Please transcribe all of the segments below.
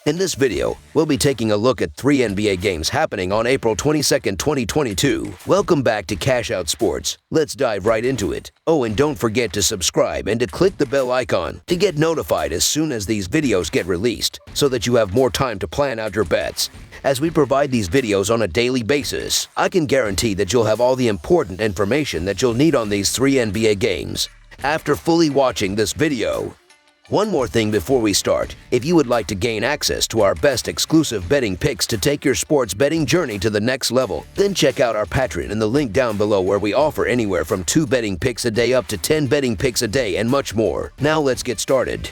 In this video, we'll be taking a look at 3 NBA games happening on April 22, 2022. Welcome back to Cash Out Sports. Let's dive right into it. Oh, and don't forget to subscribe and to click the bell icon to get notified as soon as these videos get released, so that you have more time to plan out your bets. As we provide these videos on a daily basis, I can guarantee that you'll have all the important information that you'll need on these 3 NBA games after fully watching this video. One more thing before we start. If you would like to gain access to our best exclusive betting picks to take your sports betting journey to the next level, then check out our Patreon in the link down below, where we offer anywhere from 2 betting picks a day up to 10 betting picks a day and much more. Now let's get started.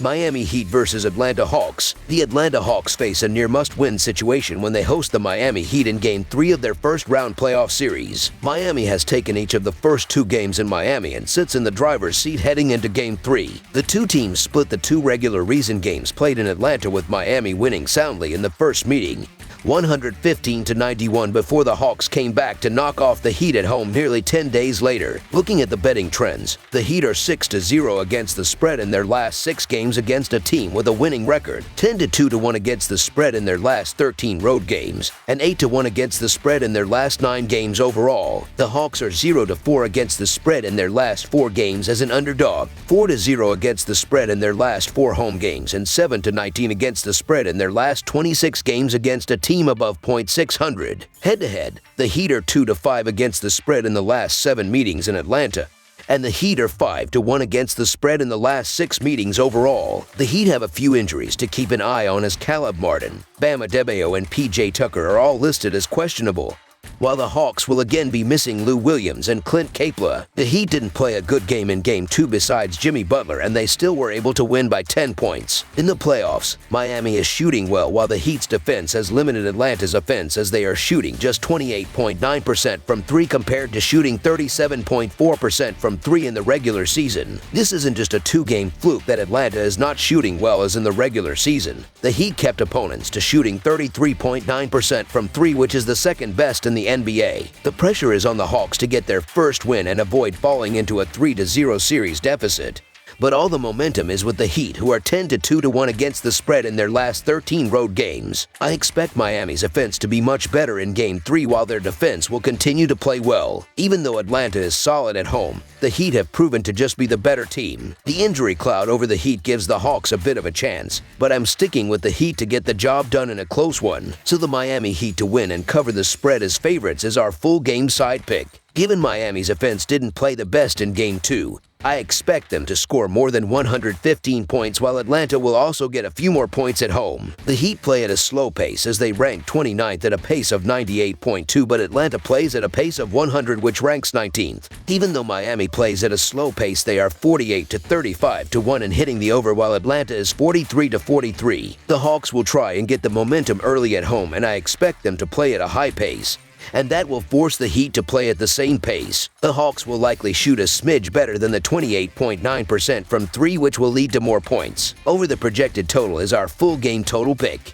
Miami Heat versus Atlanta Hawks. The Atlanta Hawks face a near must-win situation when they host the Miami Heat in Game 3 of their first-round playoff series. Miami has taken each of the first 2 games in Miami and sits in the driver's seat heading into Game 3. The two teams split the 2 regular season games played in Atlanta, with Miami winning soundly in the first meeting, 115-91, before the Hawks came back to knock off the Heat at home nearly 10 days later. Looking at the betting trends, the Heat are 6-0 against the spread in their last 6 games against a team with a winning record, 10-2-1 against the spread in their last 13 road games, and 8-1 against the spread in their last 9 games overall. The Hawks are 0-4 against the spread in their last 4 games as an underdog, 4-0 against the spread in their last 4 home games, and 7-19 against the spread in their last 26 games against a team above .600. Head-to-head, the Heat are 2-5 against the spread in the last 7 meetings in Atlanta, and the Heat are 5-1 against the spread in the last 6 meetings overall. The Heat have a few injuries to keep an eye on, as Caleb Martin, Bam Adebayo, and PJ Tucker are all listed as questionable, while the Hawks will again be missing Lou Williams and Clint Capela. The Heat didn't play a good game in Game 2 besides Jimmy Butler, and they still were able to win by 10 points. In the playoffs, Miami is shooting well, while the Heat's defense has limited Atlanta's offense, as they are shooting just 28.9% from 3 compared to shooting 37.4% from 3 in the regular season. This isn't just a 2-game fluke that Atlanta is not shooting well as in the regular season. The Heat kept opponents to shooting 33.9% from 3, which is the second best in the NBA. The pressure is on the Hawks to get their first win and avoid falling into a 3-0 series deficit. But all the momentum is with the Heat, who are 10-2-1 against the spread in their last 13 road games. I expect Miami's offense to be much better in Game 3, while their defense will continue to play well. Even though Atlanta is solid at home, the Heat have proven to just be the better team. The injury cloud over the Heat gives the Hawks a bit of a chance, but I'm sticking with the Heat to get the job done in a close one. So the Miami Heat to win and cover the spread as favorites is our full game side pick. Given Miami's offense didn't play the best in Game 2, I expect them to score more than 115 points, while Atlanta will also get a few more points at home. The Heat play at a slow pace, as they rank 29th at a pace of 98.2, but Atlanta plays at a pace of 100, which ranks 19th. Even though Miami plays at a slow pace, they are 48-35-1 in hitting the over, while Atlanta is 43-43. The Hawks will try and get the momentum early at home, and I expect them to play at a high pace, and that will force the Heat to play at the same pace. The Hawks will likely shoot a smidge better than the 28.9% from 3, which will lead to more points. Over the projected total is our full game total pick.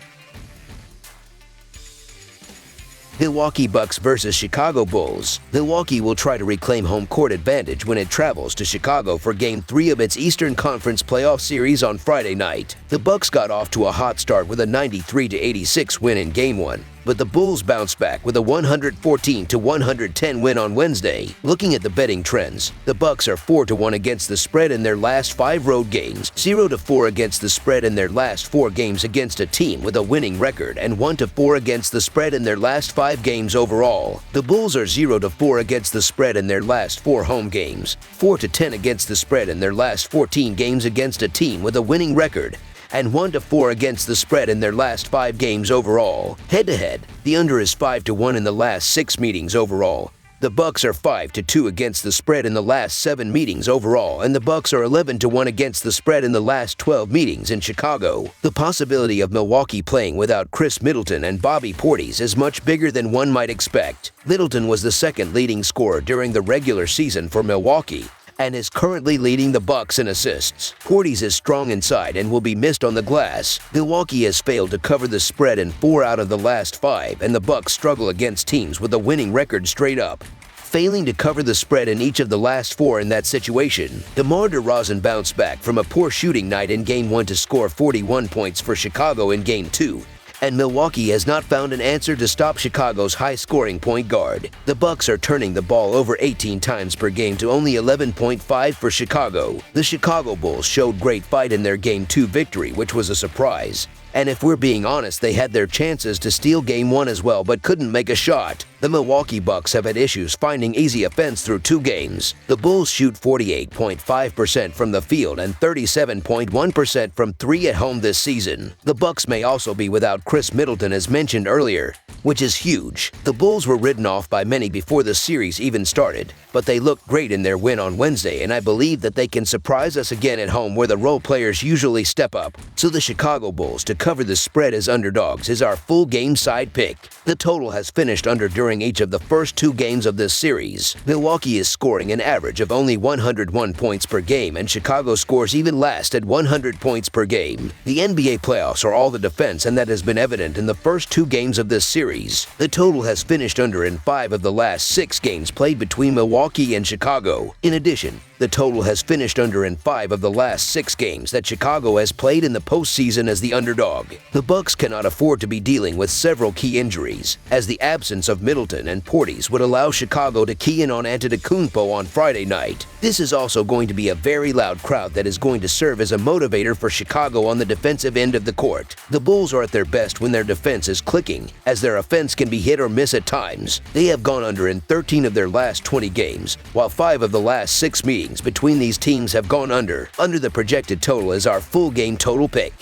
Milwaukee Bucks versus Chicago Bulls. Milwaukee will try to reclaim home court advantage when it travels to Chicago for Game 3 of its Eastern Conference playoff series on Friday night. The Bucks got off to a hot start with a 93-86 win in Game 1, but the Bulls bounced back with a 114-110 win on Wednesday. Looking at the betting trends, the Bucks are 4-1 against the spread in their last 5 road games, 0-4 against the spread in their last 4 games against a team with a winning record, and 1-4 against the spread in their last 5 games overall. The Bulls are 0-4 against the spread in their last 4 home games, 4-10 against the spread in their last 14 games against a team with a winning record, and 1-4 against the spread in their last 5 games overall. Head-to-head, the under is 5-1 in the last 6 meetings overall. The Bucks are 5-2 against the spread in the last 7 meetings overall, and the Bucks are 11-1 against the spread in the last 12 meetings in Chicago. The possibility of Milwaukee playing without Chris Middleton and Bobby Portis is much bigger than one might expect. Middleton was the second leading scorer during the regular season for Milwaukee, and is currently leading the Bucks in assists. Portis is strong inside and will be missed on the glass. Milwaukee has failed to cover the spread in 4 out of the last 5, and the Bucks struggle against teams with a winning record straight up. failing to cover the spread in each of the last 4 in that situation. DeMar DeRozan bounced back from a poor shooting night in Game 1 to score 41 points for Chicago in Game 2. And Milwaukee has not found an answer to stop Chicago's high-scoring point guard. The Bucks are turning the ball over 18 times per game to only 11.5 for Chicago. The Chicago Bulls showed great fight in their Game 2 victory, which was a surprise. And if we're being honest, they had their chances to steal Game 1 as well but couldn't make a shot. The Milwaukee Bucks have had issues finding easy offense through 2 games. The Bulls shoot 48.5% from the field and 37.1% from 3 at home this season. The Bucks may also be without Chris Middleton as mentioned earlier, which is huge. The Bulls were written off by many before the series even started, but they looked great in their win on Wednesday, and I believe that they can surprise us again at home where the role players usually step up. So the Chicago Bulls to cover the spread as underdogs is our full game side pick. The total has finished under during each of the first 2 games of this series. Milwaukee is scoring an average of only 101 points per game, and Chicago scores even last at 100 points per game. The NBA playoffs are all the defense, and that has been evident in the first 2 games of this series. The total has finished under in 5 of the last 6 games played between Milwaukee and Chicago. In addition, the total has finished under in 5 of the last 6 games that Chicago has played in the postseason as the underdog. The Bucks cannot afford to be dealing with several key injuries, as the absence of Middleton and Portis would allow Chicago to key in on Antetokounmpo on Friday night. This is also going to be a very loud crowd that is going to serve as a motivator for Chicago on the defensive end of the court. The Bulls are at their best when their defense is clicking, as their offense can be hit or miss at times. They have gone under in 13 of their last 20 games, while 5 of the last 6 meetings between these teams have gone under. Under the projected total is our full game total pick.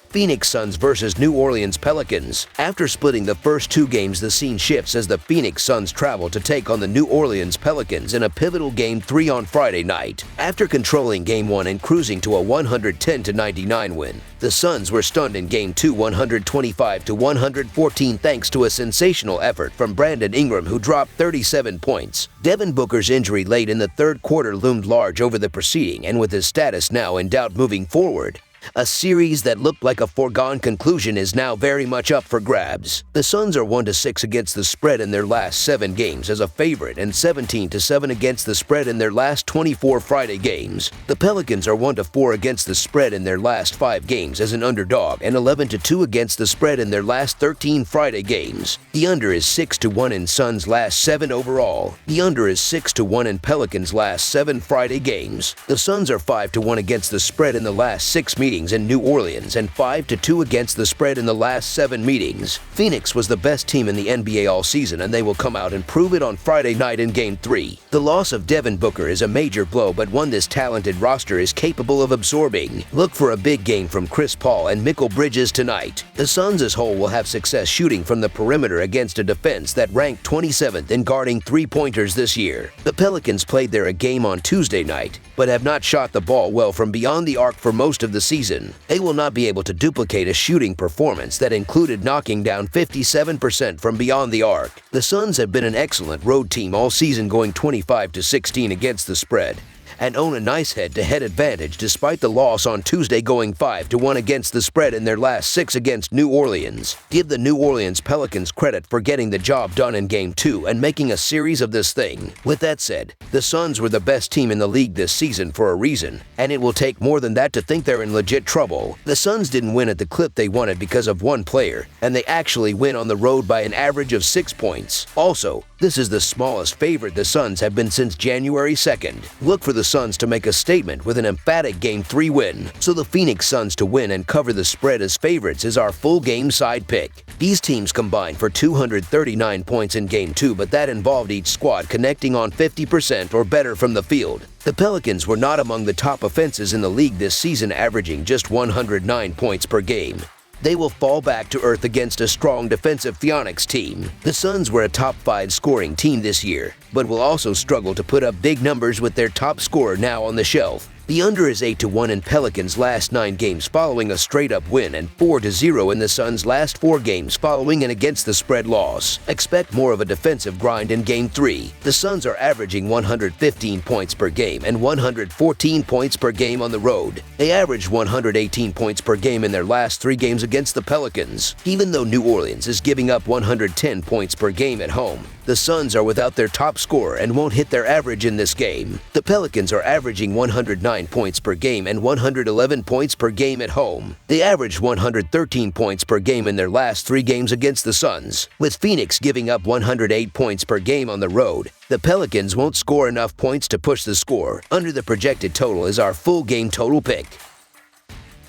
Phoenix Suns versus New Orleans Pelicans. After splitting the first 2 games, the scene shifts as the Phoenix Suns travel to take on the New Orleans Pelicans in a pivotal Game 3 on Friday night. After controlling Game 1 and cruising to a 110-99 win, the Suns were stunned in Game 2 125-114 thanks to a sensational effort from Brandon Ingram, who dropped 37 points. Devin Booker's injury late in the 3rd quarter loomed large over the proceeding, and with his status now in doubt moving forward, a series that looked like a foregone conclusion is now very much up for grabs. The Suns are 1-6 against the spread in their last 7 games as a favorite and 17-7 against the spread in their last 24 Friday games. The Pelicans are 1-4 against the spread in their last 5 games as an underdog and 11-2 against the spread in their last 13 Friday games. The under is 6-1 in Suns' last 7 overall. The under is 6-1 in Pelicans' last 7 Friday games. The Suns are 5-1 against the spread in the last 6 meetings in New Orleans and 5-2 against the spread in the last 7 meetings. Phoenix was the best team in the NBA all season, and they will come out and prove it on Friday night in Game 3. The loss of Devin Booker is a major blow, but one this talented roster is capable of absorbing. Look for a big game from Chris Paul and Mikal Bridges tonight. The Suns as whole will have success shooting from the perimeter against a defense that ranked 27th in guarding 3-pointers this year. The Pelicans played there a game on Tuesday night, but have not shot the ball well from beyond the arc for most of the season. They will not be able to duplicate a shooting performance that included knocking down 57% from beyond the arc. The Suns have been an excellent road team all season, going 25-16 against the spread, and own a nice head-to-head advantage despite the loss on Tuesday, going 5-1 against the spread in their last 6 against New Orleans. Give the New Orleans Pelicans credit for getting the job done in Game 2 and making a series of this thing. With that said, the Suns were the best team in the league this season for a reason, and it will take more than that to think they're in legit trouble. The Suns didn't win at the clip they wanted because of one player, and they actually win on the road by an average of 6 points. Also, this is the smallest favorite the Suns have been since January 2nd. Look for the Suns to make a statement with an emphatic Game 3 win. So the Phoenix Suns to win and cover the spread as favorites is our full game side pick. These teams combined for 239 points in Game 2, but that involved each squad connecting on 50% or better from the field. The Pelicans were not among the top offenses in the league this season, averaging just 109 points per game. They will fall back to earth against a strong defensive Phoenix team. The Suns were a top 5 scoring team this year, but will also struggle to put up big numbers with their top scorer now on the shelf. The under is 8-1 in Pelicans' last 9 games following a straight-up win and 4-0 in the Suns' last 4 games following an against-the-spread loss. Expect more of a defensive grind in Game 3. The Suns are averaging 115 points per game and 114 points per game on the road. They averaged 118 points per game in their last 3 games against the Pelicans. Even though New Orleans is giving up 110 points per game at home, the Suns are without their top scorer and won't hit their average in this game. The Pelicans are averaging 109 points per game and 111 points per game at home. They averaged 113 points per game in their last 3 games against the Suns. With Phoenix giving up 108 points per game on the road, the Pelicans won't score enough points to push the score. Under the projected total is our full game total pick.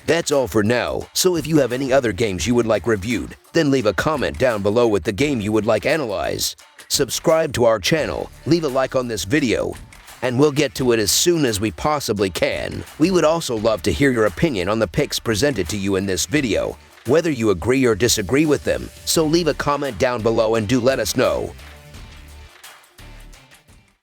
That's all for now, so if you have any other games you would like reviewed, then leave a comment down below with the game you would like analyzed. Subscribe to our channel, leave a like on this video, and we'll get to it as soon as we possibly can. We would also love to hear your opinion on the picks presented to you in this video, whether you agree or disagree with them, so leave a comment down below and do let us know.